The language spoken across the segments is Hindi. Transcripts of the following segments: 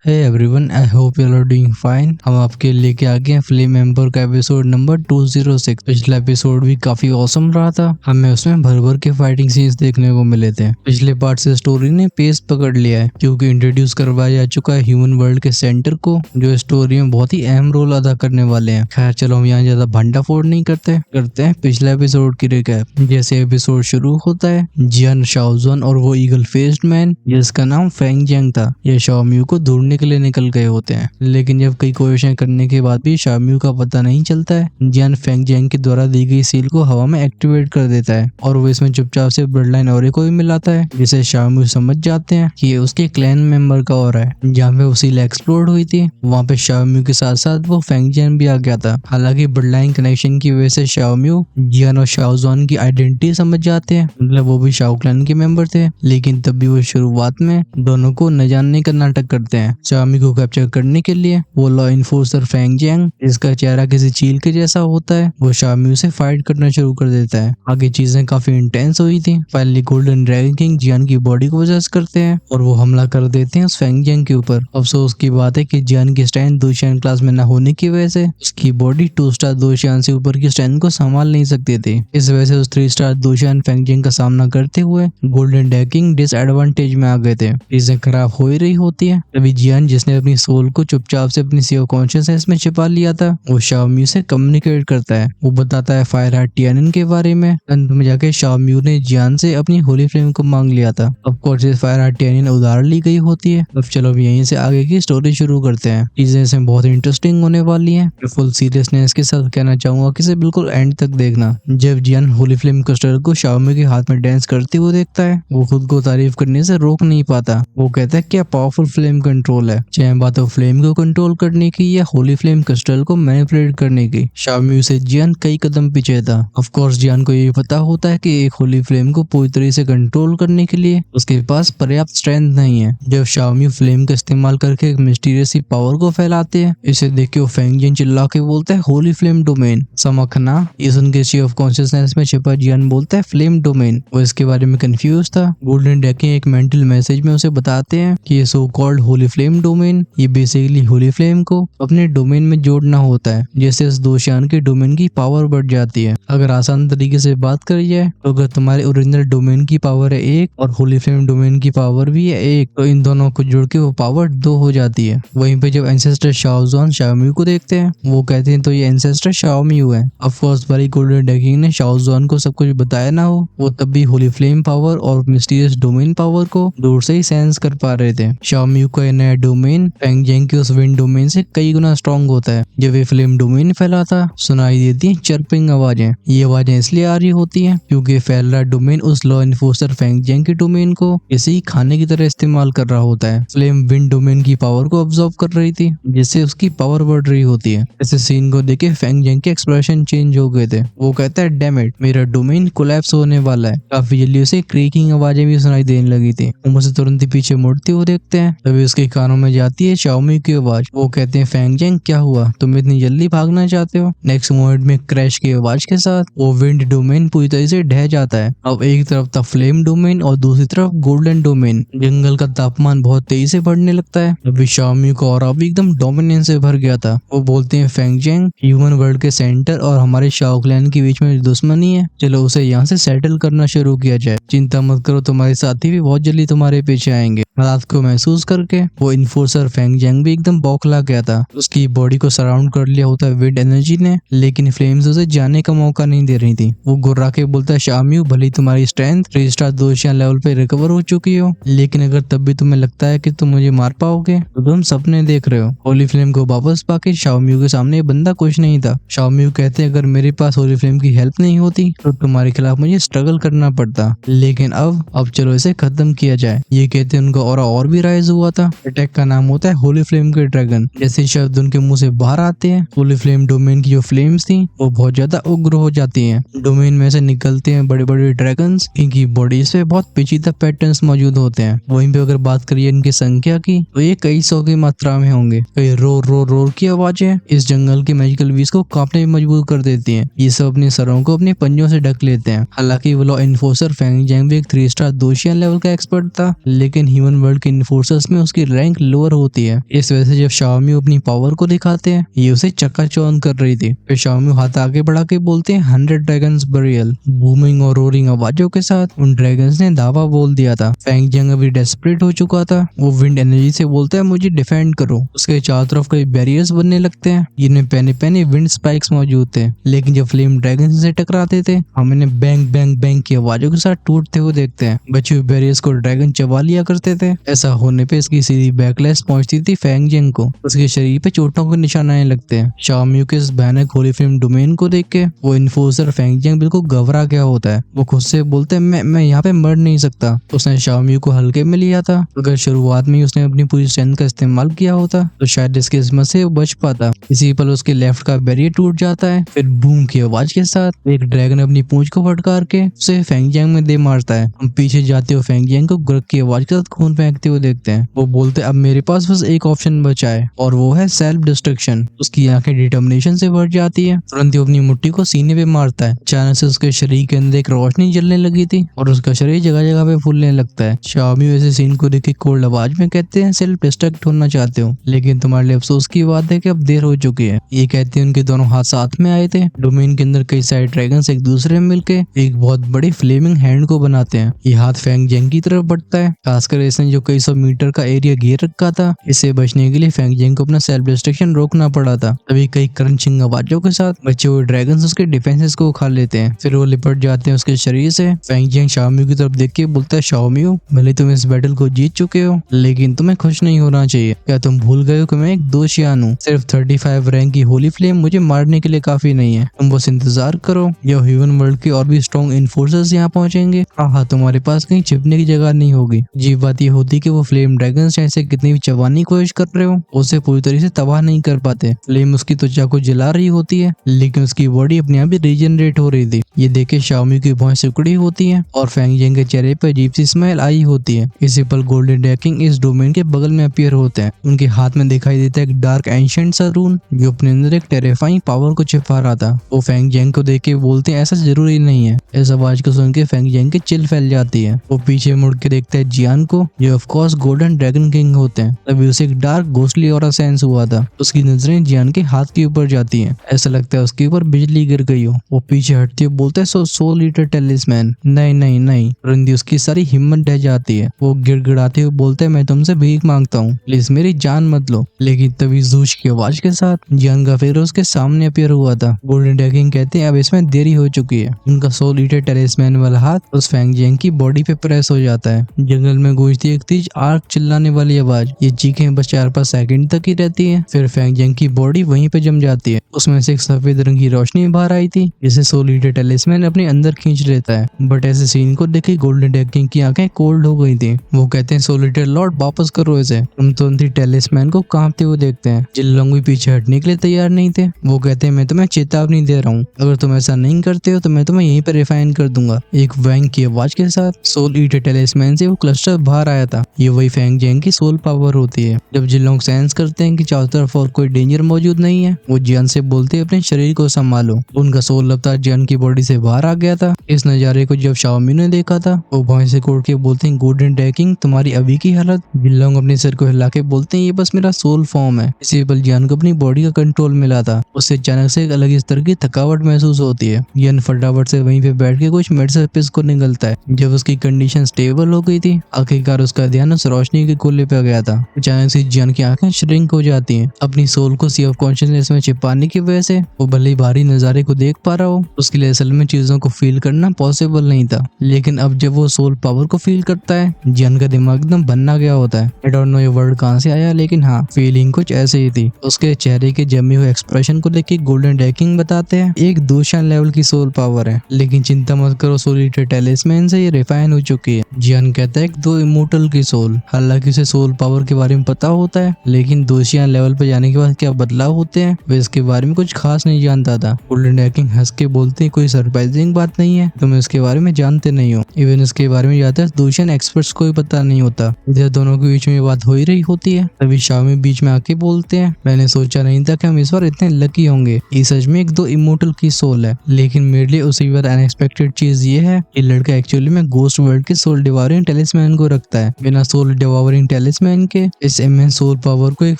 Hey everyone, I hope you are doing fine. हम आपके लेके आ गए हैं फ्लेम एम्बर का एपिसोड नंबर 206। पिछला एपिसोड भी काफी औसम रहा था। हमें उसमें भर भर के फाइटिंग सीन्स देखने को मिले थे। पिछले पार्ट से स्टोरी ने पेस पकड़ लिया है क्योंकि इंट्रोड्यूस करवाया जा चुका है ह्यूमन वर्ल्ड के सेंटर को, जो स्टोरी में बहुत ही अहम रोल अदा करने वाले हैं। खैर चलो, हम यहाँ ज्यादा भंडा फोड़ नहीं करते हैं पिछले एपिसोड की रिकैप। जैसे एपिसोड शुरू होता है, जियान शाओजुन और वो ईगल फेस्ड मैन जिसका नाम फेंग जियांग था, ये शाओम्यू को ढूंढने के लिए निकल गए होते हैं। लेकिन जब कई कोशिशें करने के बाद भी शाओम्यू का पता नहीं चलता है, जियान फेंग जियांग के द्वारा दी गई सील को हवा में एक्टिवेट कर देता है और वो इसमें चुपचाप से ब्लड लाइन ऑरे को भी मिलाता है, जिसे शाओम्यू समझ जाते हैं कि ये उसके क्लैन मेंबर का ऑरा है। जहाँ पे वो सील एक्सप्लोड हुई थी, वहाँ पे शाओम्यू के साथ साथ वो फेंग जियांग भी आ गया था। हालांकि ब्लड लाइन कनेक्शन की वजह से शाओम्यू जियान और शाओजुन की आइडेंटिटी समझ जाते हैं, मतलब वो भी शाओ क्लैन के मेंबर थे। लेकिन तब भी वो शुरुआत में दोनों को न जानने का नाटक करते हैं। शाओमी को कैप्चर करने के लिए वो लॉ इन्फोर्सर फेंग जियांग, जिसका चेहरा किसी चील के जैसा होता है, वो शाओमी से फाइट करना शुरू कर देता है। आगे चीजें काफी इंटेंस हुई थी। फाइनली गोल्डन ड्रैगन किंग जियान की बॉडी को पोजेस करते हैं और वो हमला कर देते हैं उस फेंग जियांग के ऊपर। अफसोस की बात है कि जियान की स्ट्रेंथ 2 शियान क्लास में न होने की वजह से उसकी बॉडी 2 स्टार 2 शियान से ऊपर की स्ट्रेंथ को संभाल नहीं सकती थी। इस वजह से उस 3 स्टार 2 शियान फेंग जियांग का सामना करते हुए गोल्डन ड्रैगन किंग डिसएडवांटेज में आ गए थे। चीजें खराब हो ही रही होती है, तभी जियान, जिसने अपनी सोल को चुपचाप से अपनी सीओ कॉन्शियसनेस में छिपा लिया था, वो शाओम्यू से कम्युनिकेट करता है। वो बताता है फायर हार्ट टियानिन के बारे में। अंत में जाके शाओम्यू ने जियान से अपनी होली फ्लेम को मांग लिया था। ऑफ कोर्स फायर हार्ट टियानिन उधार ली गई होती है। अब चलो अब यहीं से आगे की स्टोरी शुरू करते हैं। चीजें इसमें बहुत इंटरेस्टिंग होने वाली है। फुल सीरियसनेस के साथ कहना चाहूंगा कि इसे बिल्कुल एंड तक देखना। जब जियान होली फ्लेम क्रिस्टल को शाओम्यू के हाथ में डांस करते हुए देखता है, वो खुद को तारीफ करने से रोक नहीं पाता। वो कहता है क्या पावरफुल फ्लेम कंट्रोल है, चाहे बात हो फ्लेम को कंट्रोल करने की या होली फ्लेम क्रिस्टल को मैनिपुलेट करने की। शाओम्यू से जियान कई कदम पीछे था। ऑफ कोर्स जियान को ये पता होता है कि एक होली फ्लेम को पूरी तरह से कंट्रोल करने के लिए उसके पास पर्याप्त स्ट्रेंथ नहीं है। जब शाओम्यू फ्लेम का इस्तेमाल करके एक मिस्टीरियस पावर को फैलाते हैं, इसे देख के वो फेंग जियांग चिल्ला के बोलता है होली फ्लेम डोमेन समखना। इस उनके सी ऑफ कॉन्शियसनेस में छिपा जियान बोलता है फ्लेम डोमेन। वो इसके बारे में कंफ्यूज था। गोल्डन ड्रैगन एक मेंटल मैसेज में उसे बताते हैं कि ये so called Holi flame domain, ये बेसिकली होली फ्लेम को अपने डोमेन में जोड़ना होता है, जैसे इस 2 शियान के डोमेन की पावर बढ़ जाती है। अगर आसान तरीके से बात करी जाए तो अगर तुम्हारे ओरिजिनल डोमेन की पावर है 1 और होली फ्लेम डोमेन की पावर भी है 1, तो इन दोनों को जोड़ के वो पावर 2 हो जाती है। वहीं पे जब एंसेस्टर शाओजुन शाओम्यू को देखते हैं, वो कहते हैं तो ये एंसेस्टर शाओम्यू है। ऑफ कोर्स भाई गोल्डन ड्रैगन ने शाओजुन को सब कुछ बताया ना हो, वो तब भी होली फ्लेम पावर और मिस्टीरियस डोमेन पावर को दूर से ही सेंस कर पा रहे थे। शाओम्यू का नया डोमेन फेंग जियांग के उस विंड डोमेन से कई गुना स्ट्रॉन्ग होता है। जब ये फ्लेम डोमेन फैलाता, सुनाई देती है चर्पिंग आवाजें। ये आवाजें इसलिए आ रही होती हैं क्योंकि फैल रहा डोमेन उस लॉ इन्फोर्सर फेंग जियांग के डोमेन को इसे ही खाने की तरह इस्तेमाल कर रहा होता है। फ्लेम विंड डोमेन की पावर को ऑब्जर्व कर रही थी, जिससे उसकी पावर बढ़ रही होती है। इस सीन को देखे फेंग जियांग के एक्सप्रेशन चेंज हो गए थे। वो कहता है डैम इट, मेरा डोमेन कोलैप्स होने वाला है। काफी जल्दी उसे क्रीकिंग आवाजें भी सुनाई देने लगी थी। वो मुझे तुरंत ही पीछे मुड़ते हुए देखते हैं, तभी उसके कानों में जाती है शाओमी की आवाज। वो कहते हैं फेंग जियांग क्या हुआ, तुम इतनी जल्दी भागना चाहते हो। नेक्स्ट मोमेंट में क्रैश की आवाज के साथ वो विंड डोमेन पूरी तरह से ढह जाता है। अब एक तरफ था फ्लेम डोमेन और दूसरी तरफ गोल्डन डोमेन। जंगल का तापमान बहुत तेजी से बढ़ने लगता है। अभी शाओमी का ऑरा भी एकदम डोमिनेंस से भर गया था। वो बोलते हैं फेंग जियांग, ह्यूमन वर्ल्ड के सेंटर और हमारे शाओ क्लैन के बीच में दुश्मनी है, चलो उसे यहाँ से सेटल करना शुरू किया जाए। चिंता मत करो, तुम्हारे साथी भी बहुत जल्दी तुम्हारे पीछे आएंगे। हालात को महसूस करके वो इन्फोर्सर फेंग जियांग भी एकदम बौखला गया था। उसकी बॉडी को सराउंड कर लिया होता है विंड एनर्जी ने, लेकिन फ्लेम्स उसे जाने का मौका नहीं दे रही थी। वो गुर्रा के बोलता है शाओम्यू, भले तुम्हारी स्ट्रेंथ 3 स्टार 2 शियान लेवल पे रिकवर हो चुकी हो, लेकिन अगर तब भी तुम्हें लगता है कि तुम मुझे मार पाओगे तो तुम सपने देख रहे हो। होली फ्लेम को वापस पाके शाओम्यू के सामने ये बंदा कुछ नहीं था। शाओम्यू कहते अगर मेरे पास होली फ्लेम की हेल्प नहीं होती तो तुम्हारे खिलाफ मुझे स्ट्रगल करना पड़ता, लेकिन अब चलो इसे खत्म किया जाए। ये कहते उनका ऑरा और भी राइज हुआ था। अटैक का नाम होता है होली फ्लेम के ड्रैगन। जैसे शब्द उनके मुंह से बाहर आते हैं, होली फ्लेम डोमेन की जो फ्लेम्स थी वो बहुत ज्यादा उग्र हो जाती हैं। डोमेन में से निकलते हैं बड़े बड़े ड्रैगन्स, इनकी बॉडीज पे बहुत पेचीदा पैटर्न्स मौजूद होते हैं। वहीं पे अगर बात करिए इनकी संख्या की, तो ये कई 100 की मात्रा में होंगे। कई रोर रोर रोर की आवाजें इस जंगल के मैजिकल बीज को कांपने में मजबूर कर देती हैं। ये सब अपने सरों को अपने पंजों से ढक लेते हैं। हालांकि वो लॉ इन्फोर्सर फेंग जियांग भी एक 3 स्टार 2 शियान लेवल का एक्सपर्ट था, लेकिन ह्यूमन वर्ल्ड के इन्फोर्सर्स में उसकी रैंक रैंक लोअर होती है। इस वजह से जब शाओमी अपनी पावर को दिखाते हैं ये उसे चकाचौंध कर रही थी। फिर शाओमी हाथ आगे बढ़ा के बोलते हैं 100 ड्रैगन्स बरियल। बूमिंग और रोरिंग आवाजों के साथ उन ड्रैगन्स ने दावा बोल दिया था। फेंग जियांग अभी डेस्परेट हो चुका था। वो विंड एनर्जी से बोलता है मुझे डिफेंड करो। उसके चारों तरफ कई बैरियर्स बनने लगते हैं जिनमें पहने पहने विंड स्पाइक्स मौजूद थे। लेकिन जब फ्लेम ड्रैगन से टकराते थे हम इन्हें बैंग बैंग बैंग की आवाजों के साथ टूटते हुए देखते हैं। बचे हुए बैरियर्स को ड्रैगन चबा लिया करते थे। ऐसा होने पे इसकी सीधी बैकलैश पहुंचती थी फेंग जियांग को। उसके शरीर पे चोटों के निशान आने लगते हैं। शाओमी के इस भयानक होली फ्लेम डोमेन को देख के वो इन्फोर्सर फेंग जियांग बिल्कुल घबरा गया होता है। वो खुद से बोलते हैं मैं यहाँ पे मर नहीं सकता। उसने शाओमी को हल्के में लिया था। अगर शुरुआत में ही उसने अपनी पूरी स्ट्रेंथ का इस्तेमाल किया होता तो शायद इसकी किस्मत से वो बच पाता। इसी पल उसके लेफ्ट का बैरियर टूट जाता है। फिर बूम की आवाज के साथ एक ड्रैगन अपनी पूंछ को फटकार के उसे फेंग जियांग में दे मारता है। हम पीछे जाते हुए फेंग जियांग को ग्रग की आवाज के साथ खून फेंकते हुए देखते हैं। वो बोलते अब मेरे पास बस एक ऑप्शन बचा है और वो है सेल्फ डिस्ट्रक्शन। उसकी आंखें डिटर्मिनेशन से भर जाती है। तुरंत ही अपनी मुट्ठी को सीने पे मारता है। अचानक से उसके शरीर के अंदर एक रोशनी जलने लगी थी और उसका शरीर जगह जगह पे फूलने लगता है। शाओमी वैसे सीन को देख के कोल्ड आवाज में कहते हैं सेल्फ डिस्ट्रक्ट होना चाहते हो लेकिन तुम्हारे लिए अफसोस की बात है कि अब देर हो चुकी है। ये कहते हैं उनके दोनों हाथ साथ में आए थे। डोमेन के अंदर कई सारे ड्रैगन्स एक दूसरे में मिलके एक बहुत बड़ी फ्लेमिंग हैंड को बनाते हैं। ये हाथ फेंग जियांग की तरफ बढ़ता है। खासकर इसने जो कई 100 मीटर का एरिया घेर रखा था इससे बचने के लिए फेंग जियांग को अपना सेल्फ डिस्ट्रक्शन रोकना पड़ा था। तभी कई क्रंचिंग आवाजों के साथ बचे हुए ड्रैगन्स उसके डिफेंसेस को उखाड़ लेते हैं। फिर वो लिपट जाते हैं उसके शरीर से। फेंग जियांग शाओमी की तरफ देख के बोलता है शाओमी भले तुम इस बैटल को जीत चुके हो लेकिन तुम्हें खुश नहीं होना चाहिए। क्या तुम भूल गए हो कि मैं एक दोशियान हूँ। सिर्फ 35 रैंक की होली फ्लेम मुझे मारने के लिए काफी नहीं है। तुम बस इंतजार करो जब ह्यूमन वर्ल्ड के और भी स्ट्रॉन्ग इन्फोर्सर्स यहाँ पहुंचेंगे। हाँ तुम्हारे पास कहीं छिपने की जगह नहीं होगी। जी बात ये होती कि वो फ्लेम ड्रैगन जैसे कितनी भी चबाने की कोशिश कर रहे हो उसे पूरी तरह से तबाह नहीं कर पाते। फ्लेम उसकी त्वचा को जला रही होती है लेकिन उसकी बॉडी अपने आप ही रीजनरेट हो रही थी। ये देखे शाओमी की भौहें सिकुड़ी होती है और फेंग जियांग के चेहरे पर अजीब सी स्माइल आई होती है। इसी पल गोल्डन ड्रैगन इस डोमेन के बगल में अपीयर होते हैं। उनके हाथ में दिखाई देता है एक डार्क एंशिएंट सा रून जो अपने अंदर एक टेरिफाइंग पावर को छिपा रहा था। वो फेंग जियांग को देख के बोलते हैं ऐसा जरूरी नहीं है। इस आवाज को सुन के फेंग जियांग की चिल फैल जाती है। वो पीछे मुड़ के देखता है जियान को जो of course golden dragon king होते हैं। तभी उसे एक डार्क घोस्टली ऑरा सेंस हुआ था। उसकी नजरें जियान के हाथ के ऊपर जाती हैं। ऐसा लगता है उसके ऊपर बिजली गिर गई हो। वो पीछे हटते हुए बोलता है सोल ईटर टेलिस्मैन। नहीं नहीं नहीं। रंदी उसकी सारी हिम्मत ढह जाती है। वो गिड़गिड़ाते हुए बोलते है मैं तुमसे भीख मांगता हूँ प्लीज मेरी जान मत लो। लेकिन तभी जूश की आवाज के साथ जियान का फिर उसके सामने अपीयर हुआ था। गोल्डन ड्रैगन कहते हैं अब इसमें देरी हो चुकी है। उनका सोल ईटर टेलिस्मैन वाला हाथ उस फेंग जियांग की बॉडी पे प्रेस हो जाता है। जंगल में गूंजती एक तेज आर्क चिल्लाने वाली आवाज। ये चीखें बस 4-5 सेकंड तक ही रहती है। फिर फेंग जियांग की बॉडी वहीं पे जम जाती है। उसमें से एक सफेद रंग की रोशनी बाहर आई थी जिसे सोल ईटर टेलिस्मैन अपने अंदर खींच लेता है। बट ऐसे सीन को देख के गोल्डन ड्रैगन की आंखें कोल्ड हो गई थी। वो कहते हैं सोल ईटर लॉर्ड वापस करो इसे। हम तुरंत ही टेलिस्मैन को कांपते हुए देखते हैं। जिन लोग भी पीछे हटने के लिए तैयार नहीं थे वो कहते हैं मैं तुम्हें चेतावनी दे रहा हूँ अगर तुम ऐसा नहीं करते हो तो मैं तुम्हें यहीं पर रिफाइन कर दूंगा। एक वैंग की आवाज के साथ सोल ईटर टेलिस्मैन से वो क्लस्टर बाहर आया था। ये वही फेंग जियांग की सोल पावर होती है। जब जिन लोग सेंस करते हैं कि चारों तरफ और कोई डेंजर मौजूद नहीं है वो जियान से बोलते हैं अपने शरीर को संभालो। उनका सोल अवतार जियान की बॉडी से बाहर आ गया था। इस नजारे को जब शाओमी ने देखा था वो भौं से कोड़ के बोलते हैं गोल्डन ड्रैगन तुम्हारी अभी की हालत। जिन लोग अपने सिर को हिला के बोलते हैं ये बस मेरा सोल फॉर्म है। इसी पल जियान को अपनी बॉडी का कंट्रोल मिला था। उससे अचानक से एक अलग इस तरह की थकावट महसूस होती है। जियान फटाफट से वहीं पे बैठ के कुछ मेडिसिन को निकलता है। जब उसकी कंडीशन स्टेबल हो गई थी आखिरकार उसका ध्यान उस रोशनी के गोले पे गया था। अचानक से जियान की आंखें श्रिंक हो जाती हैं। अपनी सोल को सी ऑफ कॉन्शियसनेस में छिपाने की वजह से वो भले ही बाहरी नजारे को देख पा रहा हो उसके लिए असल में चीजों को फील करना पॉसिबल नहीं था। लेकिन अब जब वो सोल पावर को फील करता है जियान का दिमाग एकदम बन्ना गया होता है। आई डोंट नो ये वर्ड कहाँ से आया लेकिन हाँ फीलिंग कुछ ऐसे ही थी। उसके चेहरे के जमे हुए एक्सप्रेशन को देख के गोल्डन ड्रैगन बताते हैं एक दोशान लेवल की सोल पावर है लेकिन चिंता मत करो सोल ईटर टेलिस्मैन से ये रिफाइन हो चुकी है। जियान कहता है दो इमोर्टल की सोल। हालांकि उसे सोल पावर के बारे में पता होता है लेकिन दोशियान लेवल पर जाने के बाद क्या बदलाव होते हैं वे इसके बारे में कुछ खास नहीं जानता था। गोल्डन ड्रैगन हंस के बोलते हैं कोई सरप्राइजिंग बात नहीं है तुम इसके बारे में जानते नहीं हो। इवन इसके बारे में ज्यादातर दोशियान एक्सपर्ट्स को भी पता नहीं होता। इधर दोनों के बीच में बात हो ही रही होती है तभी शाओमी बीच में आके बोलते हैं मैंने सोचा नहीं था कि हम इस बार इतने लकी होंगे। ये सच में एक दो इमोर्टल की सोल है लेकिन मेरे लिए उसी बार अनएक्सपेक्टेड चीज ये है कि लड़का एक्चुअली में गोस्ट वर्ल्ड के सोल डिवावरिंग टेलिस्मैन को रखता है। बिना सोल डिवावरिंग टेलिस्मैन टेलिस्मैन के इस इमेंस सोल पावर को एक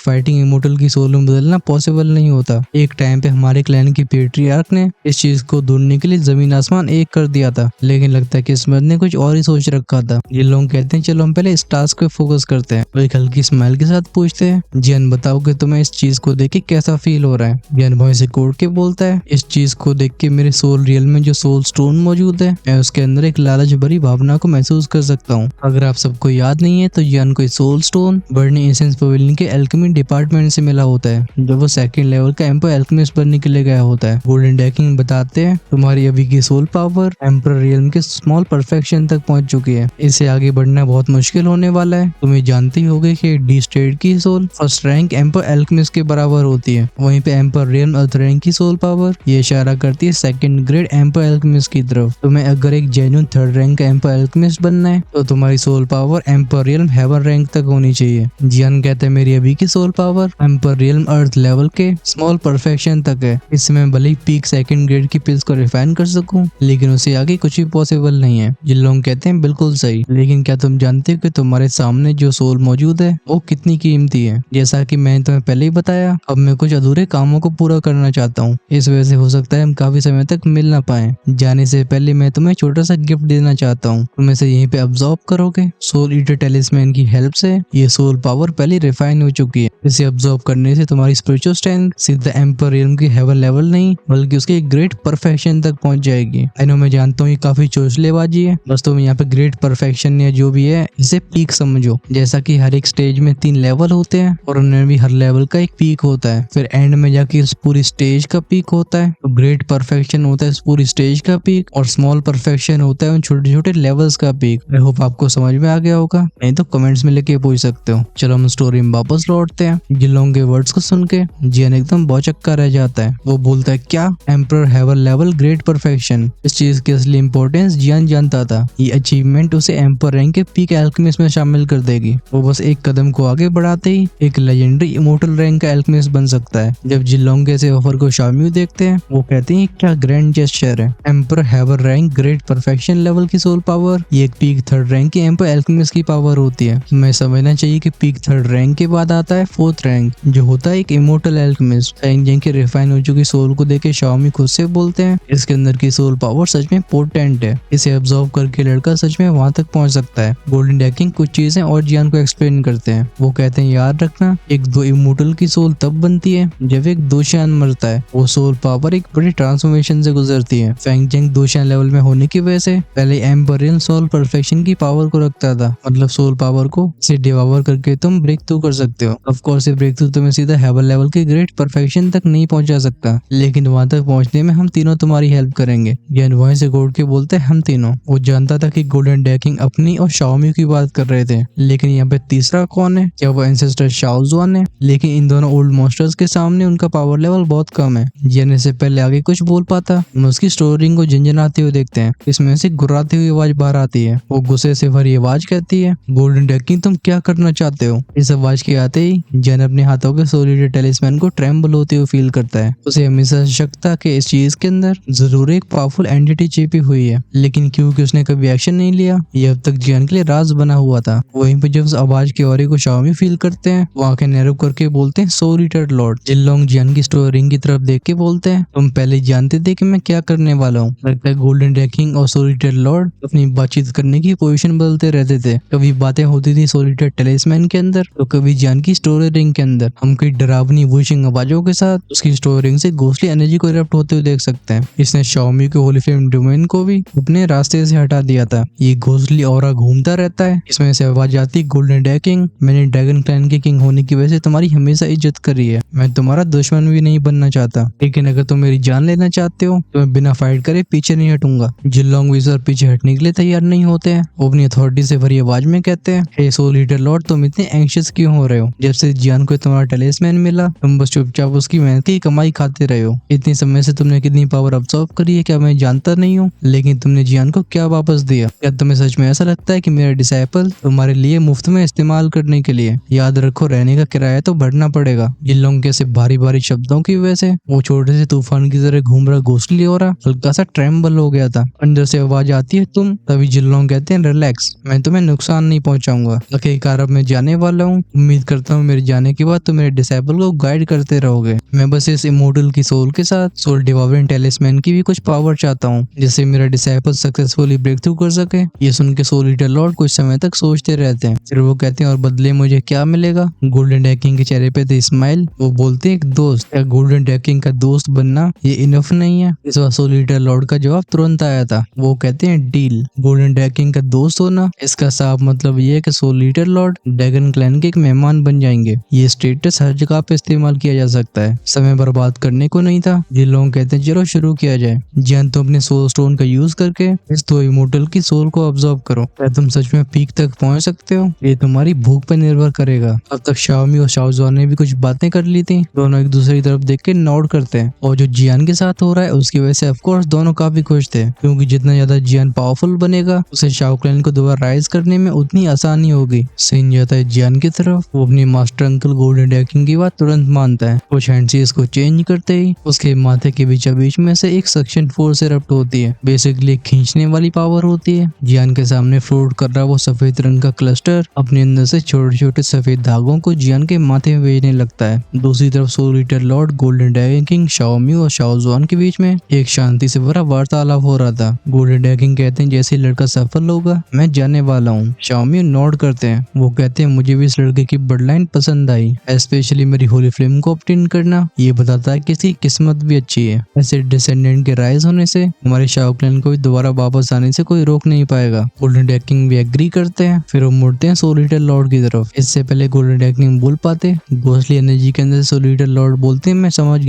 फाइटिंग इमोर्टल की सोल में बदलना पॉसिबल नहीं होता। एक टाइम पे हमारे क्लैन की पेट्रियार्क ने इस चीज को ढूंढने के लिए जमीन आसमान एक कर दिया था, लेकिन लगता है कि किस्मत ने कुछ और ही सोच रखा था। ये लोग कहते हैं चलो हम पहले इस टास्क पे फोकस करते हैं। वो एक हल्की स्माइल के साथ पूछते हैं, जियान बताओ कि तुम्हें इस चीज को देख के कैसा फील हो रहा है। जियान भॉइस से कोड के बोलता है, इस चीज को देख के मेरे सोल रियल में जो सोल स्टोन मौजूद है, मैं उसके अंदर एक लालच भरी भावना को महसूस कर सकता हूँ। अगर आप सबको याद नहीं है तो जियान को soul stone burning essence pavilion के एल्केमी डिपार्टमेंट से मिला होता है, जब वो सेकंड लेवल का एम्पर एल्केमिस्ट बनने के लिए गया होता है। गोल्डन डेकिंग बताते हैं तुम्हारी अभी की सोल पावर एम्पर रियल्म के स्मॉल परफेक्शन तक पहुंच चुकी है। इससे आगे बढ़ना बहुत मुश्किल होने वाला है। तुम्हें जानते ही होगे कि डी स्टेट की soul first rank ember alchemist के बराबर होती है, वहीं पे एम्पर रियल्म अर्थ रैंक की सोल पावर ये इशारा करती है सेकंड ग्रेड एम्पर एल्केमिस्ट की तरफ। तुम्हें अगर एक जेन्युइन थर्ड रैंक का एम्पर एल्केमिस्ट बनना है तो तुम्हारी soul power ember realm heaven rank तक होनी चाहिए। जियान कहते हैं मेरी अभी की soul power ember realm earth level के स्मॉल परफेक्शन तक है। इससे मैं भले ही पीक सेकंड ग्रेड की पिल्स को रिफाइन कर सकूं, लेकिन उससे आगे कुछ भी पॉसिबल नहीं है। जिन लोग कहते हैं बिल्कुल सही, लेकिन क्या तुम जानते हो कि तुम्हारे सामने जो सोल मौजूद है वो कितनी कीमती है? जैसा कि मैंने तुम्हें पहले ही बताया, अब मैं कुछ अधूरे कामों को पूरा करना चाहता हूँ। इस वजह से हो सकता है हम काफी समय तक मिल ना पाए। जाने से पहले मैं तुम्हें छोटा सा गिफ्ट देना चाहता हूँ। तुम इसे यहीं पे अब्सॉर्ब करोगे। सोल ईटर टेलिस्मैन की हेल्प से ये सोल पावर पहले रिफाइन हो चुकी है। इसे अब्सॉर्ब करने से तुम्हारी स्पिरिचुअल स्ट्रेंथ सीधा एम्पर रियल्म की हेवन लेवल नहीं बल्कि उसके ग्रेट परफेक्शन तक पहुंच जाएगी। आई नो मैं जानता हूँ ये काफी चोचलेबाजी है, बस तुम यहाँ पे ग्रेट परफेक्शन या जो भी है इसे पीक समझो। जैसा कि हर एक स्टेज में 3 लेवल होते हैं और उनमें भी हर लेवल का एक पीक होता है। फिर एंड में जाके इस पूरी स्टेज का पीक होता है। तो ग्रेट परफेक्शन होता है इस पूरी स्टेज का पीक और स्मॉल परफेक्शन होता है उन छोटे छोटे लेवल्स का पीक। आई होप आपको समझ में आ गया होगा, नहीं तो कमेंट्स में लेके पूछ सकते हो। चलो हम स्टोरी में वापस लौटते हैं। जिन लोगों के वर्ड्स को सुन के जियान एकदम भौचक्का रह जाता है। वो बोलता है क्या ember heaven level great perfection? इस चीज की असली इंपॉर्टेंस जियान जानता था। ये अचीवमेंट उसे एम्पर रैंक के पीक एल्केमिस्ट में शामिल कर देगी। वो बस एक कदम को आगे बढ़ाते ही एक लेजेंडरी इमोर्टल रैंक का एल्केमिस्ट बन सकता है। जब जिलोंग के ऑफर को शामिल देखते हैं वो कहते हैं क्या ग्रैंड जेस्चर है। Ember heaven rank great perfection level की सोल पावर ये एक पीक थर्ड रैंक की एम्पर एल्केमिस्ट की पावर होती है। मैं समझना चाहिए कि पीक थर्ड रैंक के बाद आता है फोर्थ रैंक जो होता है एक इमोर्टल एल्केमिस्ट। जिनके रिफाइन हो चुकी सोल को देखे शाओमी खुद से बोलते हैं इसके अंदर की सोल पावर सच में पोटेंट है। इसे अब्सॉर्ब करके लड़का सच में वहां तक पहुंच सकता है। गोल्डन डेकिंग कुछ चीजें और जियान को एक्सप्लेन करते हैं। वो कहते हैं याद रखना एक दो इमोर्टल की सोल तब बनती है जब एक दोशान मरता है। वो सोल पावर एक बड़ी ट्रांसफॉर्मेशन से गुजरती है। फैंगजेंग दोशान लेवल में होने की वजह से पहले एम्परियल सोल परफेक्शन की पावर को रखता था, मतलब सोल पावर को इसे डिवावर करके तुम ब्रेक थ्रू कर सकते हो। ऑफ कोर्स ये ब्रेक थ्रू तुम्हें सीधा हेवन लेवल के ग्रेट परफेक्शन तक नहीं पहुंचा सकता, लेकिन वहां तक पहुंचने में हम तीनों तुम्हारी हेल्प करेंगे। ज्ञान वहीं से गोड के बोलते हैं हम तीनों। वो जानता था कि गोल्डन डेकिंग अपनी और शाओमी की बात कर रहे थे, लेकिन यहाँ पे तीसरा कौन है? क्या वो एंसेस्टर शाओजुआन है? लेकिन इन दोनों ओल्ड मॉन्स्टर्स के सामने उनका पावर लेवल बहुत कम है। जियान से पहले आगे कुछ बोल पाता हम उसकी स्टोरी को झंझनाते हुए देखते हैं। इसमें से गुर्राती हुई आवाज बाहर आती है। वो गुस्से से भरी आवाज कहती है गोल्डन डेकिंग तुम क्या करना चाहते हो? इस आवाज के आते ही जियान अपने हाथों के सोलिडर टेलिस्मैन को ट्रेम्बल होते हुए फील करता है। उसे हमेशा शक था कि इस चीज के अंदर जरूर एक पावरफुल एंटिटी छिपी हुई है, लेकिन क्योंकि उसने कभी एक्शन नहीं लिया ये अब तक जियान के लिए राज बना हुआ था। वहीं पर जब उस आवाज के औरे को शाओमी फील करते हैं वो आंखें नैरो करके बोलते हैं सोल ईटर लॉर्ड। जिनलोंग जियान की स्टोरी की तरफ देख के बोलते हैं तुम पहले जानते थे कि मैं क्या करने वाला हूँ। लगता है गोल्डन डेकिंग और सोल ईटर लॉर्ड अपनी बातचीत करने की पोजीशन बदलते रहते थे। कभी बातें होती थी सोल ईटर टेलिस्मैन के अंदर तो कभी जियान की स्टोरी रिंग के अंदर। हम कई डरावनी वूशिंग आवाजों के साथ उसकी स्टोरी रिंग से घोस्टली एनर्जी को इरप्ट होते हुए देख सकते हैं। इसने शाओमी के होली फ्लेम डोमेन को भी अपने रास्ते से हटा दिया था। ये घोस्टली ऑरा घूमता रहता है। इसमें से आवाज आती गोल्डन डेकिंग मैंने ड्रैगन क्लैन के किंग होने की वजह से तुम्हारी हमेशा इज्जत करी है। मैं तुम्हारा दुश्मन भी नहीं बनना चाहता, लेकिन अगर तुम मेरी जान लेना चाहते हो तो मैं बिना फाइट करे पीछे नहीं हटूंगा। जिनलोंग विजर पीछे हटने के लिए तैयार नहीं होते हैं। वो अपनी अथॉरिटी से भरी आवाज में कहते हैं हे सोल ईटर लॉर्ड तुम इतने एंग्शियस क्यों हो रहे हो? जब से जियान को तुम्हारा टेलिस्मैन मिला तुम बस चुपचाप उसकी मेहनत की कमाई खाते रहे हो। इतने समय से तुमने कितनी पावर अब्सॉर्ब करी है क्या मैं जानता नहीं हूँ, लेकिन तुमने जियान को क्या वापस दिया? क्या तुम्हें सच में ऐसा लगता है कि मेरा डिसाइपल तुम्हारे लिए मुफ्त में इस्तेमाल करने के लिए? याद रखो रहने का किराया तो भरना पड़ेगा। जिनलोंग के से भारी भारी शब्दों की वजह से वो छोटे से तूफान की तरह घूम रहा घोस्टली हो रहा हल्का सा ट्रेम्बल हो गया था। अंदर से आवाज आती है तुम। तभी जिनलोंग कहते हैं रिलैक्स मैं तुम्हें नुकसान नहीं पहुंचाऊंगा। आखिरकार यार अब मैं जाने वाला हूँ, उम्मीद करता हूँ मेरे जाने के बाद तुम मेरे डिसाइपल को गाइड करते रहोगे। मैं बस इस इमोर्टल की सोल के साथ सोल डिवाइनिंग टेलिस्मैन की भी कुछ पावर चाहता हूँ, जिससे मेरा डिसाइपल सक्सेसफुली ब्रेक थ्रू कर सके। ये सुन के सोल ईटर लॉर्ड कुछ समय तक सोचते रहते हैं। फिर वो कहते हैं और बदले मुझे क्या मिलेगा। गोल्डन डैकिंग के चेहरे पे थे स्माइल। वो बोलते हैं एक दोस्त, क्या गोल्डन डैकिंग का दोस्त बनना ये इनफ नहीं है। इस बार सोल ईटर लॉर्ड का जवाब तुरंत आया था। वो कहते हैं डील, गोल्डन डैकिंग का दोस्त होना, इसका साफ मतलब ये है कि soul eater lord dragon clan के एक मेहमान बन जाएंगे। ये स्टेटस हर जगह पे इस्तेमाल किया जा सकता है। समय बर्बाद करने को नहीं था। ये लोग कहते हैं चलो शुरू किया जाए। जियान तुम अपने सोल स्टोन का यूज करके इस दो इमोर्टल की सोल को ऑब्जर्व करो। क्या तुम सच में पीक तक पहुंच सकते हो? ये तुम्हारी भूख पर निर्भर करेगा। अब तक शाओमी और शाओजुआन ने भी कुछ बातें कर ली थी। दोनों एक दूसरे की तरफ देख के नॉड करते हैं। और जो जियान के साथ हो रहा है उसकी वजह से ऑफकोर्स दोनों काफी खुश थे, क्योंकि जितना ज्यादा जियान पावरफुल बनेगा उसे शाओ क्लैन को दोबारा राइज करने में उतनी आसानी होगी। सीन जाता है जियान की तरफ। वो अपने मास्टर अंकल गोल्डन डैकिंग की बात तुरंत मानता है। कुछ हैंडसीज को चेंज करते ही उसके माथे के बीच में से एक सक्शन फोर्स इरप्ट होती है। बेसिकली खींचने वाली पावर होती है। जियान के सामने फ्लोट कर रहा वो सफेद रंग का क्लस्टर अपने अंदर से छोटे छोटे सफेद धागों को जियान के माथे में भेजने लगता है। दूसरी तरफ soul eater lord golden dragon king Xiaomi और शाओजुआन के बीच में एक शांति से भरा वार्तालाप हो रहा था। गोल्डन ड्रैगन किंग कहते हैं जैसे लड़का सफल होगा मैं जाने वाला हूँ। शाओमी नोट करते हैं। वो कहते हैं मुझे भी इस लड़के की ब्लड लाइन पसंद आई, स्पेशली मेरी होली फ्लेम को ऑब्टेन करना। ये बताता है कि इसकी किस्मत भी अच्छी है। ऐसे डिसेंडेंट के राइज होने से हमारे शाओ क्लैन को भी दोबारा वापस आने से कोई रोक नहीं पाएगा। गोल्डन डैकिंग भी एग्री करते हैं। फिर वो मुड़ते हैं सोल ईटर लॉर्ड की तरफ। इससे पहले गोल्डन डैकिंग बोल पाते, घोंसली एनर्जी के अंदर सोल ईटर लॉर्ड बोलते हैं मैं समझ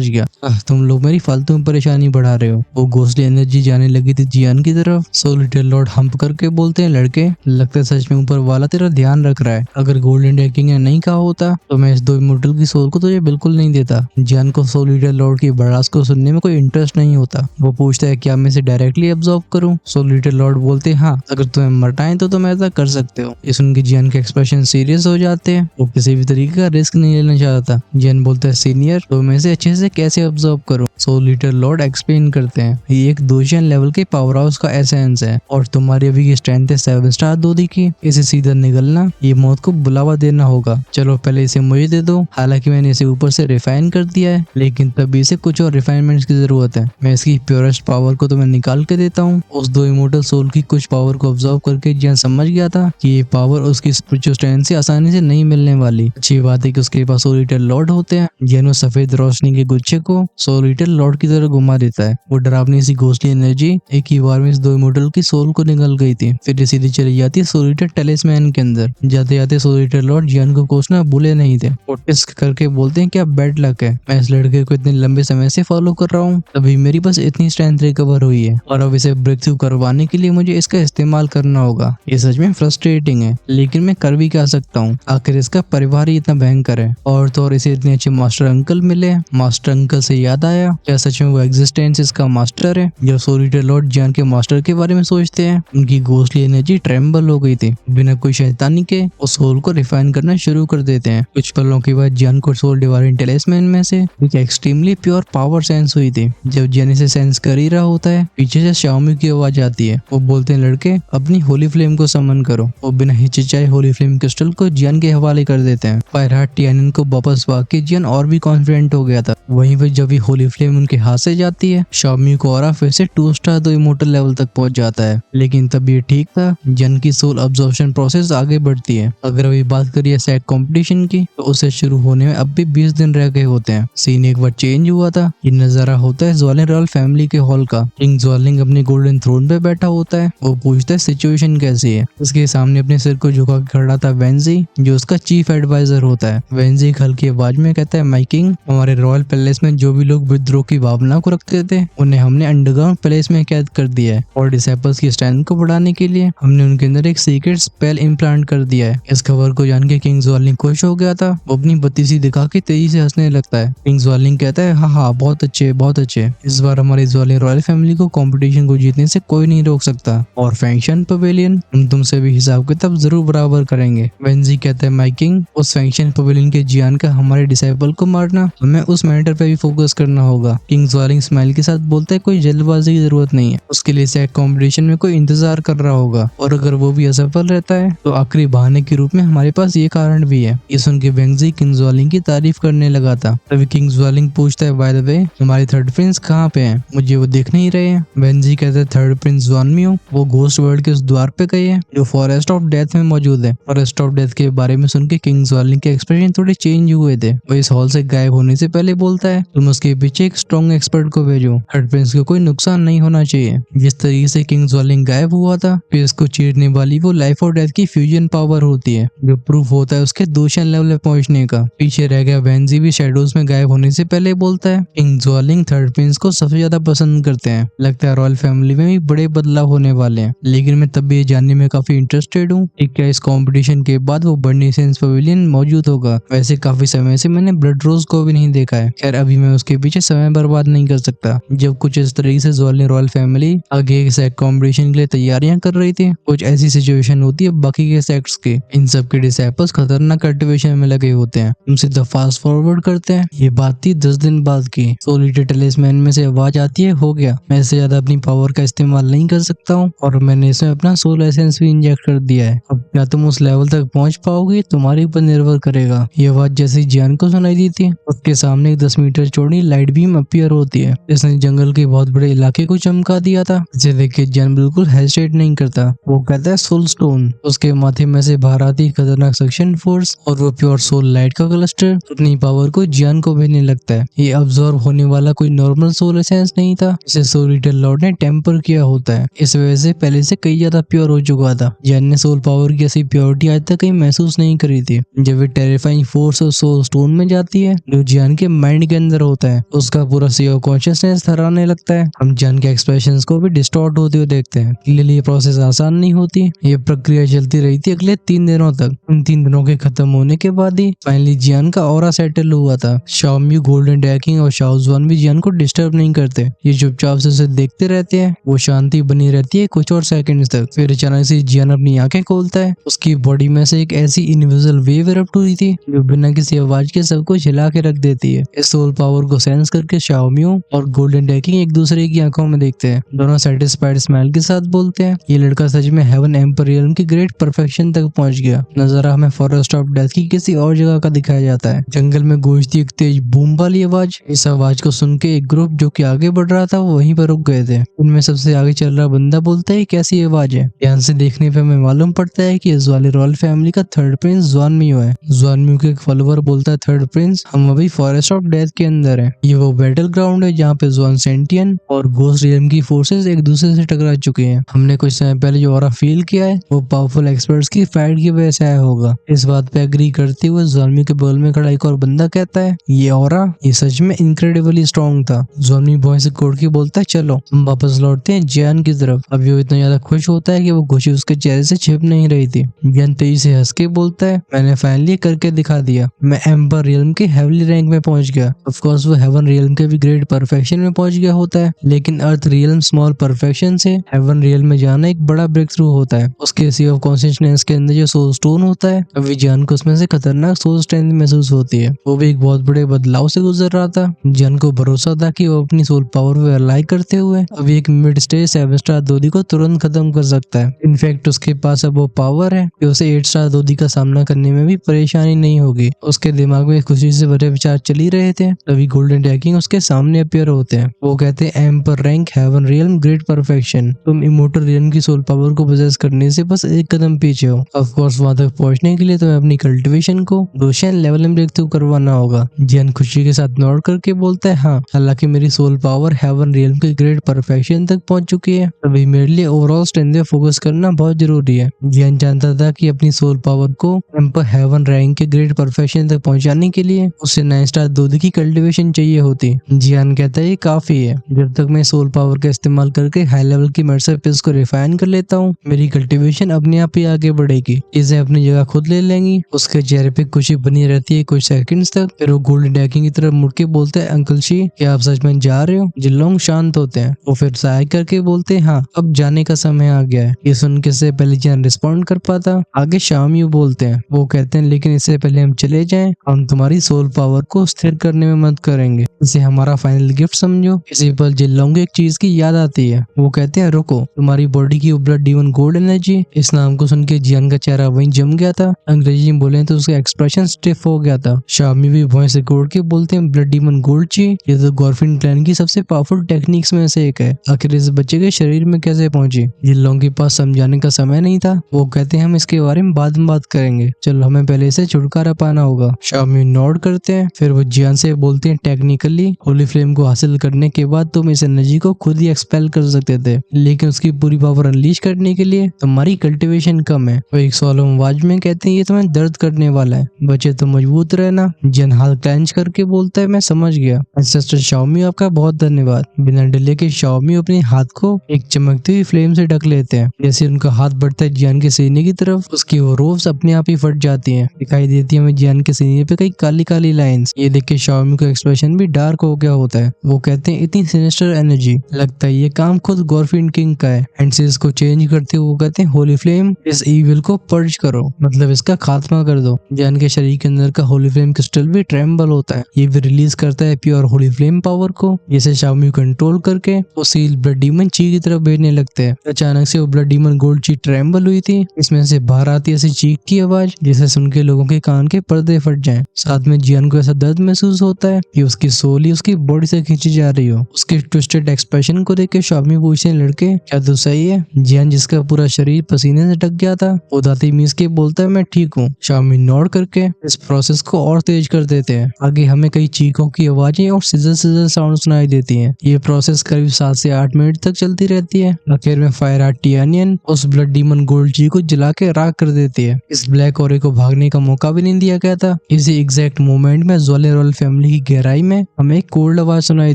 गया। तुम लोग मेरी फालतू में परेशानी बढ़ा रहे हो। वो घोंसली एनर्जी जाने लगी थी जियान की तरफ। सोल ईटर लॉर्ड हम्प करके बोलते हैं लड़के लगता है सच में ऊपर वाला तेरा ध्यान रख रहा है। अगर गोल्डन डैकिंग ने नहीं कहा होता तो मैं इस दो इमोर्टल की सोल को तुझे बिल्कुल नहीं देता। जियान को सोल ईटर लॉर्ड की बड़ास को सुनने में कोई इंटरेस्ट नहीं होता। वो पूछता है क्या मैं इसे डायरेक्टली ऑब्जर्व करूं? सोल ईटर लॉर्ड बोलते हैं हाँ, अगर तुम्हें मरटाएं तो तुम ऐसा कर सकते हो। ये सुन के जियान के एक्सप्रेशन सीरियस हो जाते हैं। वो किसी भी तरीके का रिस्क नहीं लेना चाहता। जियान बोलता है सीनियर तो मैं इसे अच्छे से कैसे ऑब्जर्व करूं? सोल ईटर लॉर्ड एक्सप्लेन करते हैं ये एक दोशियन लेवल के पावर हाउस का एसेंस है और तुम्हारी अभी की स्ट्रेंथ है 7 स्टार दूधी की। इसे सीधा निगलना ये मौत को बुलावा देना होगा। चलो पहले इसे मुझे दे दो। हालांकि मैंने इसे ऊपर से रिफाइन कर दिया है, लेकिन तभी इसे कुछ और रिफाइनमेंट्स की जरूरत है। मैं इसकी प्योरेस्ट पावर को तुम्हें निकाल के देता हूँ। उस दो इमोर्टल सोल की कुछ पावर को ऑब्जर्व करके जियान समझ गया था कि ये पावर उसकी स्पिरिचुअल स्ट्रेंथ से आसानी से नहीं मिलने वाली। अच्छी बात है कि उसके पास सोल ईटर लॉर्ड होते हैं। जियान उस सफेद रोशनी के गुच्छे को सोल ईटर लॉर्ड की तरह घुमा देता है। वो डरावनी सी घोंसली एनर्जी एक ही बार में इस दो इमोर्टल की सोल को निकल गई थी। फिर ये सीधी चली जाती है सोल ईटर टेलिस्मैन के अंदर। जाते जाते सोल ईटर लॉर्ड जियान को कोसना भूले नहीं थे। वो टिस्क करके बोलते हैं क्या बैड लक है, मैं इस लड़के को इतने लंबे समय से फॉलो कर रहा हूँ, तभी मेरी बस इतनी स्ट्रेंथ रिकवर हुई है और अब इसे ब्रेक थ्रू करवाने के लिए मुझे इसका इस्तेमाल करना होगा। ये सच में फ्रस्ट्रेटिंग है, लेकिन मैं कर भी क्या सकता हूँ, आखिर इसका परिवार ही इतना भयंकर है। और तो और इसे इतने अच्छे मास्टर अंकल मिले। मास्टर अंकल से याद आया क्या सच में वो एग्जिस्टेंस इसका मास्टर है? जब सोल ईटर लॉर्ड जियान के मास्टर के बारे में सोचते हैं उनकी घोंसली एनर्जी ट्रेम्बल हो गई थी। बिना कोई शैतानी के वो सोल को रिफाइन करना शुरू कर देते हैं। कुछ पलों के बाद जियान को सोल डिवाइनिंग टेलिस्मैन में से एक एक्सट्रीमली प्योर पावर सेंस हुई थी। जब जियान इसे सेंस कर ही रहा होता है पीछे से शाओमी की आवाज आती है। वो बोलते हैं लड़के अपनी होली फ्लेम को समन करो। वो बिना हिचकिचाए होली फ्लेम क्रिस्टल को जियान के हवाले कर देते हैं। फायर हार्ट टियानिन को वापस पाके जियान और भी कॉन्फिडेंट हो गया था। वहीं पर जब ये होली फ्लेम उनके हाथ से जाती है शाओमी को और फिर से 2 स्टार 2 इमोर्टल लेवल तक पहुंच जाता है। लेकिन तब ये ठीक था, जियान की सोल अब्जॉर्प्शन प्रोसेस आगे बढ़ती है। अगर अभी बात करिए सैक कंपटीशन की तो उसे शुरू होने में अब भी 20 दिन रह गए होते हैं। सीन एक बार चेंज हुआ था। ये नजारा होता है ज्वालिंग रॉयल फैमिली के हॉल का। किंग ज्वालिंग अपने गोल्डन थ्रोन पे बैठा होता है। वो पूछता है सिचुएशन कैसी है। उसके सामने अपने सिर को झुका के खड़ा था वेंजी, जो उसका चीफ एडवाइजर होता है। वेंजी एक हल्की आवाज में कहता है माय किंग, हमारे रॉयल पैलेस में जो भी लोग विद्रोह की भावना को रखते थे उन्हें हमने अंडरग्राउंड पैलेस में कैद कर दिया है और डिसेबल्स की स्ट्रेंथ को बढ़ाने के लिए हमने उनके अंदर एक सीक्रेट स्पेल इम्प्लांट कर दिया है। इस खबर को जान के किंग ज्वालिंग खुश हो गया था। वो अपनी बत्तीसी दिखा के तेजी से हंसने लगता है। किंग ज्वालिंग कहता है हाँ बहुत अच्छे बहुत अच्छे। इस बार हमारी ज्वालिंग रॉयल फैमिली को कंपटीशन को जीतने से कोई नहीं रोक सकता और फैंक्शन पवेलियन हम तुमसे भी हिसाब किताब जरूर बराबर करेंगे। वेंजी कहता है माय किंग, उस फैंक्शन पवेलियन के जियान का हमारे डिसाइपल को मारना, हमें उस मैटर पे भी फोकस करना होगा। होगा। किंग ज्वालिंग स्माइल के साथ बोलता है कोई जल्दबाजी की जरूरत नहीं है, उसके लिए सेक कॉम्पिटिशन में कोई इंतजार कर रहा होगा और अगर वो भी असफल रहता है तो आखिरी बहाने के रूप में हमारे पास ये कारण भी है। ये सुन के वेंजी किंग ज्वालिंग की तारीफ करने लगा था। तभी किंग ज्वालिंग पूछता है बाय द वे हमारे थर्ड प्रिंस कहाँ पे हैं, मुझे वो देख नहीं रहे हैं। वेंजी कहता है थर्ड प्रिंस ज़्वानमियो वो घोस्ट वर्ल्ड के उस द्वार पे गए हैं जो फॉरेस्ट ऑफ डेथ में मौजूद है। फॉरेस्ट ऑफ डेथ के बारे में सुन के किंग ज्वालिंग के एक्सप्रेशन थोड़े चेंज हुए थे। वो इस हॉल से गायब होने से पहले बोलता है तुम उसके पीछे एक स्ट्रॉन्ग एक्सपर्ट को भेजो, थर्ड प्रिंस को कोई नुकसान नहीं होना चाहिए। जिस तरीके से किंग ज्वालिंग गायब हुआ था फिर इसको चीरने वाली वो लाइफ और डेथ की फ्यूजन पावर होती है जो प्रूफ होता है उसके दूषण लेवल पे पहुंचने का। पीछे रह गया वेंजी भी शैडोज में गायब होने से पहले बोलता है किंग ज्वालिंग थर्ड प्रिंस को सबसे ज्यादा पसंद करते हैं, लगता है रॉयल फैमिली में भी बड़े बदलाव होने वाले हैं। लेकिन मैं तब भी ये जानने में काफी इंटरेस्टेड हूँ कि क्या इस कंपटीशन के बाद वो बर्नी सेंस पवेलियन मौजूद होगा। वैसे काफी समय से मैंने ब्लड रोज को भी नहीं देखा है। खैर अभी मैं उसके पीछे समय बर्बाद नहीं कर सकता। जब कुछ इस तरीके से ज्वालिंग रॉयल फैमिली आगे एक सेक्ट कंपटीशन के लिए तैयारियां कर रही थी, कुछ ऐसी सिचुएशन होती है बाकी के सेक्ट्स के। इन सब के डिसाइपल्स खतरनाक कल्टिवेशन में लगे होते हैं। हम सीधा फास्ट फॉरवर्ड करते हैं। ये बात थी 10 दिन बाद की। सोलिटर टेलिस्मैन में से आवाज आती है हो गया, मैं इससे ज्यादा अपनी पावर का इस्तेमाल नहीं कर सकता हूँ और मैंने इसमें अपना सोल एसेंस भी इंजेक्ट कर दिया है। अब क्या तुम उस लेवल तक पहुंच पाओगे तुम्हारे ऊपर निर्भर करेगा। ये आवाज जैसे जियान को सुनाई दी थी उसके सामने एक 10 मीटर चौड़ी लाइट बीम अपीयर होती है। इसने जंगल के बहुत बड़े इलाके को चमका दिया था। इसे देख के जियान बिल्कुल हेजिटेट नहीं करता। वो कहता है सोल स्टोन। उसके माथे में से बाहर आती खतरनाक सक्शन फोर्स और वो प्योर सोल लाइट का क्लस्टर अपनी पावर को जियान को भेजने लगता है। ये अब्सॉर्ब होने वाला कोई नॉर्मल सोल एसेंस नहीं था, इसे सोलिटर लॉर्ड ने टेम्पर किया होता है। इस वजह से पहले से कई ज्यादा प्योर हो चुका था। जियान ने सोल पावर की ऐसी प्योरिटी आज तक कहीं महसूस नहीं करी थी। जब ये टेरिफाइंग फोर्स और सोल स्टोन में जाती है जो जियान के माइंड के अंदर होता है उसका पूरा सी ऑफ कॉन्शियसनेस थराने लगता है। हम जियान के एक्सप्रेशंस को भी डिस्टॉर्ट होते हुए देखते हैं। ये प्रोसेस आसान नहीं होती। ये प्रक्रिया चलती रही थी अगले 3 दिनों तक। इन 3 दिनों के खत्म होने के बाद ही फाइनली जियान का ऑरा सेटल हुआ था। शाओम्यू, गोल्डन डैकिंग और शाओ ज़ुआन भी जियान को डिस्टर्ब नहीं करते। ये चुपचाप से उसे देखते रहते हैं। वो शांति बनी रहती है कुछ और सेकंड्स तक। फिर अचानक से जियान अपनी आंखें खोलता है। उसकी बॉडी में से एक ऐसी इनविजिबल वेव इरप्ट हुई थी जो बिना किसी आवाज के सबको हिला के रख देती है। इस सोल पावर को सेंस करके शाओम्यू और गोल्डन डैकिंग एक दूसरे की आंखों में देखते हैं। दोनों सेटिस्फाइड स्माइल के साथ बोलते हैं ये लड़का सच में हेवन एम्पर रियल्म की ग्रेट परफेक्शन तक पहुंच गया। नजारा हमें फॉरेस्ट ऑफ डेथ की किसी और जगह का दिखाया जाता है। जंगल में गूंजती एक तेज बूम वाली आवाज। इस आवाज को सुन के एक ग्रुप जो कि आगे बढ़ रहा था वो वहीं पर रुक गए थे। उनमें सबसे आगे चल रहा बंदा बोलता है कैसी आवाज है। ध्यान से देखने पे हमें मालूम पड़ता है कि इस वाले रॉयल फैमिली का थर्ड प्रिंस ज़्वानमियो है। ज़्वानमियो के एक फॉलोवर बोलता है थर्ड प्रिंस हम अभी फॉरेस्ट ऑफ डेथ के अंदर है। ये वो बैटल ग्राउंड है जहाँ पे ज़्वान सेंटियन और घोस्ट रियल्म की फोर्सेस एक दूसरे से टकरा चुके हैं। हमने कुछ समय पहले जो ऑरा फील किया है वो पावरफुल एक्सपर्ट्स की फाइट की वजह से आया होगा। इस बात पे एग्री करते हुए ज़्वानमियो के बगल में खड़ा एक और बंदा कहता है ये ऑरा ये सच में इनक्रेडिबली स्ट्रॉन्ग था। ज़्वानमियो बॉय से कोड के बोलता है चलो हम वापस लौटते हैं जियान की तरफ। अभी वो इतना ज्यादा खुश होता है कि वो खुशी उसके चेहरे से छिप नहीं रही थी। जियान तेजी से हंस के बोलता है मैंने फाइनली करके दिखा दिया। मैं एम्पर रियल्म के हेवनली रैंक में पहुंच गया। ऑफ कोर्स वो हेवन रियल्म के भी ग्रेट परफेक्शन में पहुंच गया होता है, लेकिन अर्थ रियल्म स्मॉल परफेक्शन से हेवन रियल्म में जाना एक बड़ा ब्रेक थ्रू होता है। उसके सी ऑफ कॉन्शियसनेस के अंदर जो सोल स्टोन होता है अभी जियान को उसमें से खतरनाक सोल स्ट्रेंथ महसूस होती है। वो भी एक बहुत बड़े बदलाव से गुजर रहा था। जियान को भरोसा था कि वो अपनी सोल पावर को अलाई करते हुए अभी एक मिड स्टेज 7 स्टार दोदी को तुरंत खत्म कर सकता है। इनफैक्ट उसके पास अब वो पावर है कि उसे 8 स्टार दोदी का सामना करने में भी परेशानी नहीं होगी। उसके दिमाग में खुशी से भरे विचार चल ही रहे थे तभी गोल्डन डैकिंग उसके सामने अपीयर होते हैं। वो कहते हैं ember rank heaven realm great perfection. तुम इमोर्टल रियल्म की सोल पावर को पोजेस करने से बस एक कदम पीछे हो। ऑफ कोर्स वहां तक पहुंचने के लिए तुम्हें अपनी कल्टिवेशन को दोषण लेवल में ब्रेक थ्रू करवाना होगा। जियान खुशी के साथ नोट करके बोलता है हाँ, हालांकि मेरी सोल पावर हेवन रियल्म की ग्रेट परफेक्शन तक पहुंच चुकी है तभी मेरे लिए ओवरऑल स्ट्रेंथ पे फोकस करना बहुत जरूरी है। जियान जानता था कि अपनी सोल पावर को एम्पर हेवन रैंक के ग्रेट परफेक्शन तक पहुंचाने के लिए उसे 9 स्टार दूध की कल्टीवेशन चाहिए होती। जियान कहता है ये काफी है। जब तक मैं सोल पावर का इस्तेमाल करके हाई लेवल की मर्सरपिस को रिफाइन कर लेता हूँ मेरी कल्टीवेशन अपने आप ही आगे बढ़ेगी। इसे अपनी जगह खुद ले लेंगी। उसके चेहरे पे खुशी बनी रहती है कुछ सेकंड्स तक। फिर वो गोल्डन डैकिंग की तरफ मुड़ के बोलते हैं अंकल शी क्या आप सच में जा रहे हो। जिलोंग शांत होते हैं। वो फिर सहाय करके बोलते हैं हाँ अब जाने का समय आ गया है। ये सुन के से पहले जियान रिस्पॉन्ड कर पाता। आगे शाओम्यू बोलते हैं। वो कहते हैं लेकिन इससे पहले हम चले जाएं हम तुम्हारी सोल पावर को स्थिर करने में मदद करेंगे। इसे हमारा फाइनल गिफ्ट समझो। इसी पर जिनलोंग को एक चीज की याद आती है। वो कहते हैं रुको, तुम्हारी बॉडी की ब्लड डीमन गोल्ड एनर्जी। इस नाम को सुन के जियान का चेहरा वहीं जम गया था। अंग्रेजी में बोले तो उसका एक्सप्रेशन स्टिफ हो गया था। शामी भी वॉइस रिकॉर्ड के बोलते हैं ब्लड डीमन गोल्ड ची, ये तो गॉर्फिन क्लैन की सबसे पावरफुल टेक्निक्स में से एक है। आखिर इस बच्चे के शरीर में कैसे पहुंची? जिनलोंग के पास समझाने का समय नहीं था। वो कहते हैं हम इसके बारे में बाद में बात करेंगे, चलो हमें पहले से छुटकारा पाना होगा। शामी नोट करते हैं। फिर वो जियान से बोलते हैं टेक्निकली होली फ्लेम को हासिल करने के बाद तुम इस एनर्जी को खुद ही एक्सपेल कर सकते थे, लेकिन उसकी पूरी पावर अनलीश करने के लिए तुम्हारी कल्टीवेशन कम है। वो एक सोलो आवाज में कहते हैं ये तुम्हें दर्द करने वाला है, बच्चे तो मजबूत रहना। जियान हाथ क्लेंच करके बोलता है मैं समझ गया एंसेस्टर शाओमी, आपका बहुत धन्यवाद। बिना डिले के शाओमी अपने हाथ को एक चमकती हुई फ्लेम से ढक लेते हैं। जैसे उनका हाथ बढ़ता है जियान के सीने की तरफ, उसकी वो रोव्स अपने आप ही फट जाती हैं। दिखाई देती है हमें जियान के सीने पे कई काली काली लाइंस। ये देख के शाओमी का एक्सप्रेशन भी डार्क हो गया होता है। वो कहते हैं इतनी सिनिस्टर एनर्जी, लगता है ये काम खुद गॉर्फिन किंग का है। एंड से इसको चेंज करते हुए वो कहते हैं होली फ्लेम, इस ईविल को पर्ज करो, मतलब इसका खात्मा कर दो। जियान के शरीर के अंदर का होली फ्लेम क्रिस्टल भी ट्रेम्बल होता है। ये भी रिलीज करता है प्योर होली फ्लेम पावर को, जिसे शाओमी कंट्रोल करके वो सील ब्लड डीमन ची की तरफ भेजने लगते हैं। अचानक से वो ब्लड डीमन गोल्ड ची ट्रेम्बल हुई थी। इसमें से बाहर आती ऐसी चीख की आवाज जिसे सुन के लोगों के कान के पर्दे फट जाएं। साथ में जियान को ऐसा दर्द महसूस होता है कि उसकी सोल ही उसकी बॉडी से खींची जा रही हो। उसके ट्विस्टेड एक्सप्रेशन को देख के शाओमी पूछते हैं लड़के क्या तू सही है? जियान जिसका पूरा शरीर पसीने से ढक गया था वो दाती मीस के बोलता है मैं ठीक हूँ। शाओमी नोट करके इस प्रोसेस को और तेज कर देते हैं। आगे हमें कई चीखों की आवाजें और सिजर सिजर साउंड सुनाई देती हैं। ये प्रोसेस करीब 7 से 8 मिनट तक चलती रहती है। आखिर में फायर आर्ट टियानियन उस ब्लड डीमन गोल्ड ची को जला के राख कर देती है। इस ब्लैक ओरे को भागने का मौका भी नहीं दिया गया था। इसी एग्जैक्ट मोमेंट में जोले रॉयल फैमिली की गहराई में हमें एक कोल्ड आवाज सुनाई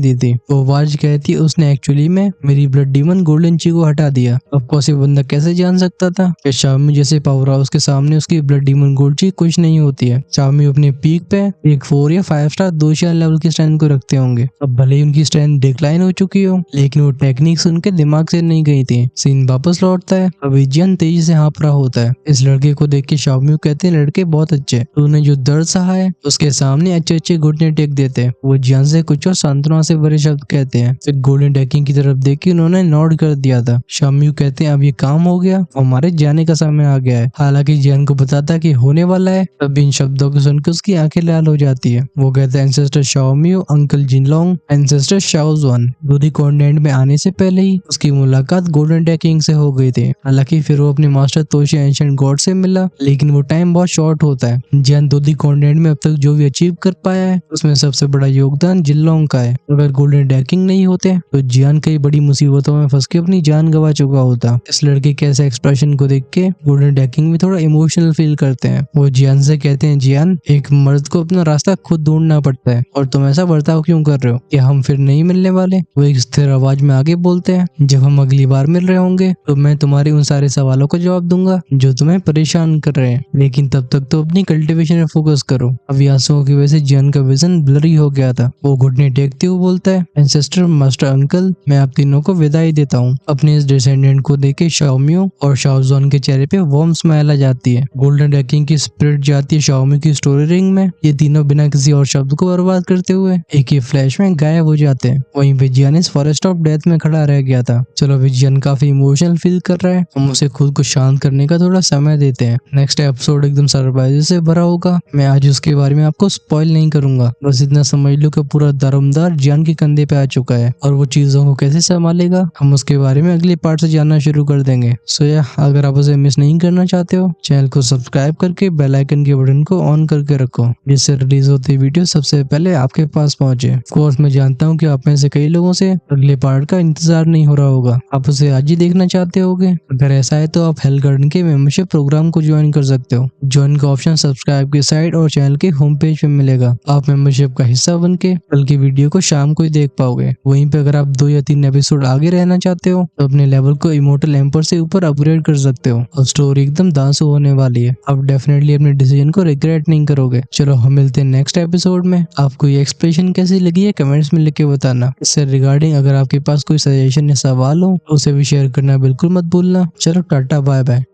दी थी। वो आवाज कहती है उसने एक्चुअली में मेरी ब्लड डीमन गोल्डन ची को हटा दिया। ऑफ कोर्स ये बंदा कैसे जान सकता था कि शाओमी जैसे पावर हाउस के सामने उसकी ब्लड डीमन गोल्ड ची कुछ नहीं होती है। शाओमी अपने पीक पे एक 4 या 5 स्टार 2 स्टार लेवल की स्ट्रेंथ को रखते होंगे। अब भले ही उनकी स्ट्रेंथ डिक्लाइन हो चुकी हो, लेकिन वो टेक्निक्स उनके दिमाग से नहीं गई थी। सीन वापस लौटता है। अभी जियान तेजी से हाँफ रहा होता है। इस लड़के को देख के शाओमी कहते हैं लड़के बहुत अच्छे, तूने जो दर्द सहा है उसके सामने अच्छे अच्छे घुटने टेक देते हैं। वो जियान से कुछ और सांत्वना से भरे शब्द कहते हैं। फिर गोल्डन डेकिंग की तरफ देख के उन्होंने नोट कर दिया था। शाओमी कहते हैं अब ये काम हो गया, हमारे जाने का समय आ गया है। हालांकि जियान को बताता कि होने वाला है, तब इन शब्दों को सुनकर उसकी आंखें लाल हो जाती है। वो कहते हैं एंसेस्टर शाओमी, अंकल जिनलोंग, एंसेस्टर शाओजुआन। दूसरी कॉन्टिनेंट में आने से पहले ही उसकी मुलाकात गोल्डन डेकिंग से हो गई थी। हालांकि फिर वो अपने मास्टर तोशी एंशिएंट गॉड से मिला, लेकिन वो टाइम बहुत शॉर्ट होता है। जियान दूसरी कॉन्टिनेंट में अब तक जो भी अचीव कर पाया है उसमें सबसे बड़ा योगदान जिनलोंग का है। अगर गोल्डन डेकिंग नहीं होते तो जियान कई बड़ी मुसीबतों में फंस के अपनी जान गवा चुका होता। इस लड़के के ऐसे एक्सप्रेशन को देख के गोल्डन डेकिंग भी थोड़ा इमोशनल फील करते हैं। वो जियान से कहते हैं जियान, एक मर्द को अपना रास्ता खुद ढूंढना पड़ता है और तुम ऐसा बर्ताव क्यों कर रहे हो? क्या हम फिर नहीं मिलने वाले? वो एक स्थिर आवाज में आगे बोलते हैं जब हम अगली बार मिल रहे होंगे तो मैं तुम्हारे उन सारे सवालों का जवाब दूंगा जो तुम्हें परेशान कर रहे हैं, लेकिन तब तक तो अपनी कल्टीवेशन में फोकस करो। अभी आंसुओं की वजह से जियान का विजन ब्लरी हो गया था। वो घुटने टेकते हुए बोलता है एंसेस्टर, मास्टर, अंकल, मैं आप तीनों को विदाई देता हूँ। अपने इस डिसेंडेंट को देखे शाओमियो और शाओजुआन के चेहरे पे वार्म स्माइल आ जाती है। गोल्डन डेकिंग की स्पिरिट जाती है शाओमी की स्टोरी रिंग में। ये तीनों बिना किसी और शब्द को बर्बाद करते हुए एक ही फ्लैश में गायब हो जाते हैं। वहीं पे जियान इस फॉरेस्ट ऑफ डेथ में खड़ा रह गया था। चलो अभी जियान काफी इमोशनल फील कर रहा है, हम उसे खुद को शांत करने का थोड़ा समय देते हैं। नेक्स्ट एपिसोड एकदम सरप्राइज से भरा होगा। मैं आज उसके बारे में आपको स्पॉइल नहीं करूंगा, बस इतना समझ लो कि पूरा दारोमदार जियान के कंधे पे आ चुका है और वो चीजों को कैसे संभालेगा हम उसके बारे में अगले पार्ट से जानना शुरू कर देंगे। सो या अगर आप उसे मिस नहीं करना चाहते हो, चैनल को सब्सक्राइब करके बेल आइकन के बटन को ऑन करके रखो, जिससे रिलीज होती वीडियो सबसे पहले आपके पास पहुंचे। ऑफ कोर्स मैं जानता हूँ कि आप में से कई लोगों से अगले पार्ट का इंतजार नहीं हो रहा होगा, आप उसे आज ही देखना चाहते होगे। अगर ऐसा है तो आप हेल गार्डन के मेंबरशिप प्रोग्राम को ज्वाइन कर सकते हो। ज्वाइन का ऑप्शन सब्सक्राइब के साइड और चैनल के होम पेज पे मिलेगा। आप मेंबरशिप का हिस्सा बन के कल की वीडियो को शाम को ही देख पाओगे। वहीं पे अगर आप 2 या 3 एपिसोड आगे रहना चाहते हो तो अपने लेवल को इमोर्टल एम्पर से ऊपर अपग्रेड कर सकते हो और स्टोरी एकदम दांसू होने वाली है। आप डेफिनेटली अपने डिसीजन को रिग्रेट नहीं करोगे। चलो हम मिलते हैं नेक्स्ट एपिसोड में। आपको ये एक्सप्रेशन कैसी लगी है कमेंट्स में लिख के बताना। इससे रिगार्डिंग अगर आपके पास कोई सजेशन या सवाल हो तो उसे भी शेयर करना बिल्कुल मत भूलना। चलो टाटा बाय बाय।